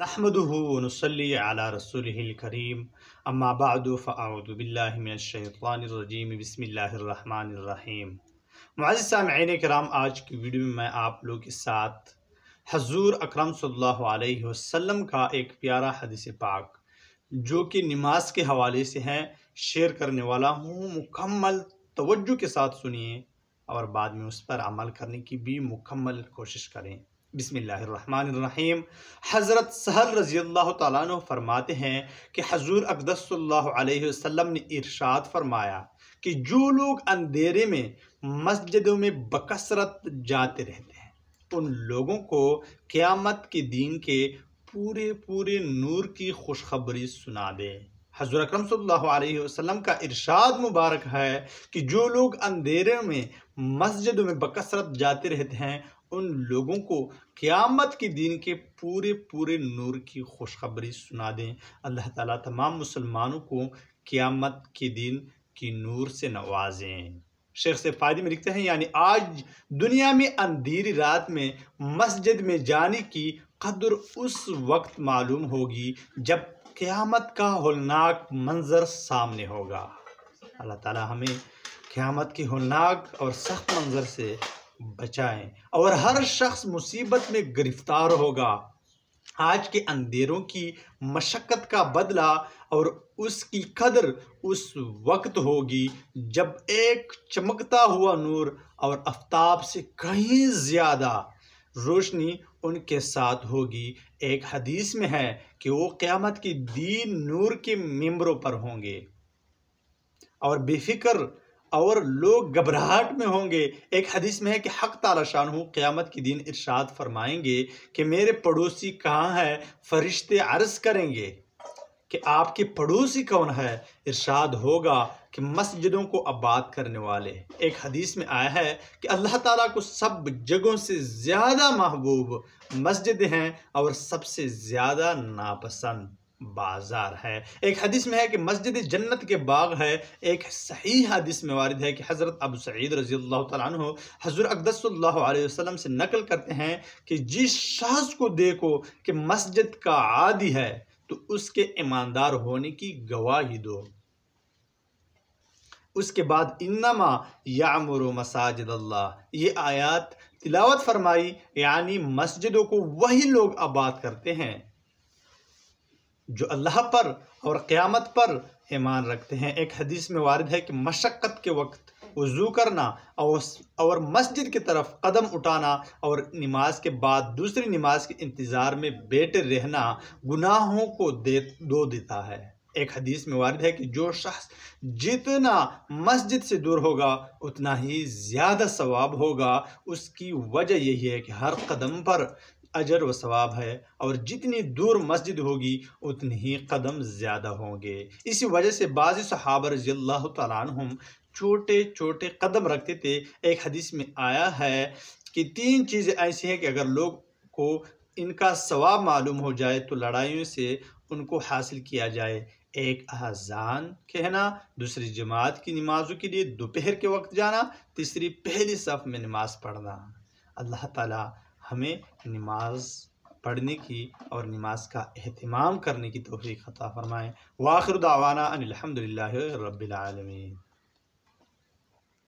نحمده ونصلي على رسوله الكريم اما بعد فاعوذ باللہ من الشیطان الرجیم بسم اللہ الرحمن الرحیم۔ معزز سامعین کرام، آج کی ویڈیو میں آپ لوگ کے ساتھ حضور اکرم صلی اللہ علیہ وسلم کا ایک پیارا حدیث پاک جو کہ نماز کے حوالے سے ہے شیئر کرنے والا ہوں۔ مکمل توجہ کے ساتھ سنیے اور بعد میں اس پر عمل کرنے کی بھی مکمل کوشش کریں۔ بسم اللہ الرحمن الرحیم۔ حضرت سہل رضی اللہ تعالیٰ عنہ فرماتے ہیں کہ حضور اقدس صلی اللہ علیہ وسلم نے ارشاد فرمایا کہ جو لوگ اندھیرے میں مسجدوں میں بکثرت جاتے رہتے ہیں ان لوگوں کو قیامت کے دین کے پورے نور کی خوشخبری سنا دے۔ حضور اکرم صلی اللہ علیہ وسلم کا ارشاد مبارک ہے کہ جو لوگ اندھیرے میں مسجدوں میں بکثرت جاتے رہتے ہیں ان لوگوں کو قیامت کے دین کے پورے نور کی خوشخبری سنا دیں۔ اللہ تعالیٰ تمام مسلمانوں کو قیامت کے دین کی نور سے نوازیں۔ شیخ سے فائدے میں لکھتے ہیں یعنی آج دنیا میں اندھیری رات میں مسجد میں جانے کی قدر اس وقت معلوم ہوگی جب قیامت کا ہولناک منظر سامنے ہوگا۔ اللہ تعالیٰ ہمیں قیامت کے ہولناک اور سخت منظر سے بچائیں اور ہر شخص مصیبت میں گرفتار ہوگا۔ آج کے اندھیروں کی مشقت کا بدلہ اور اس کی قدر اس وقت ہوگی جب ایک چمکتا ہوا نور اور آفتاب سے کہیں زیادہ روشنی ان کے ساتھ ہوگی۔ ایک حدیث میں ہے کہ وہ قیامت کے دین نور کے ممبروں پر ہوں گے اور بے فکر اور لوگ گھبراہٹ میں ہوں گے۔ ایک حدیث میں ہے کہ حق تعالی شانہ قیامت کے دن ارشاد فرمائیں گے کہ میرے پڑوسی کہاں ہے؟ فرشتے عرض کریں گے کہ آپ کے پڑوسی کون ہے؟ ارشاد ہوگا کہ مسجدوں کو آباد کرنے والے۔ ایک حدیث میں آیا ہے کہ اللہ تعالیٰ کو سب جگہوں سے زیادہ محبوب مسجد ہیں اور سب سے زیادہ ناپسند بازار ہے۔ ایک حدیث میں ہے کہ مسجد جنت کے باغ ہے۔ ایک صحیح حدیث میں وارد ہے کہ حضرت ابو سعید رضی اللہ تعالیٰ عنہ حضور اقدس صلی اللہ علیہ وسلم سے نقل کرتے ہیں کہ جس شخص کو دیکھو کہ مسجد کا عادی ہے تو اس کے ایماندار ہونے کی گواہی دو۔ اس کے بعد انما یعمر مساجد اللہ، یہ آیات تلاوت فرمائی یعنی مسجدوں کو وہی لوگ آباد کرتے ہیں جو اللہ پر اور قیامت پر ایمان رکھتے ہیں۔ ایک حدیث میں وارد ہے کہ مشقت کے وقت وضو کرنا اور مسجد کی طرف قدم اٹھانا اور نماز کے بعد دوسری نماز کے انتظار میں بیٹھے رہنا گناہوں کو دھو دیتا ہے۔ ایک حدیث میں وارد ہے کہ جو شخص جتنا مسجد سے دور ہوگا اتنا ہی زیادہ ثواب ہوگا۔ اس کی وجہ یہی ہے کہ ہر قدم پر اجر و ثواب ہے اور جتنی دور مسجد ہوگی اتنی ہی قدم زیادہ ہوں گے۔ اسی وجہ سے بعض صحابہ رضی اللہ تعالیٰ عنہم چھوٹے قدم رکھتے تھے۔ ایک حدیث میں آیا ہے کہ 3 چیزیں ایسی ہیں کہ اگر لوگ کو ان کا ثواب معلوم ہو جائے تو لڑائیوں سے ان کو حاصل کیا جائے۔ ایک اذان کہنا، دوسری جماعت کی نمازوں کے لیے دوپہر کے وقت جانا، تیسری پہلی صف میں نماز پڑھنا۔ اللہ تعالیٰ ہمیں نماز پڑھنے کی اور نماز کا اہتمام کرنے کی توفیق عطا فرمائے۔ وآخر دعوانا ان الحمدللہ رب العالمین۔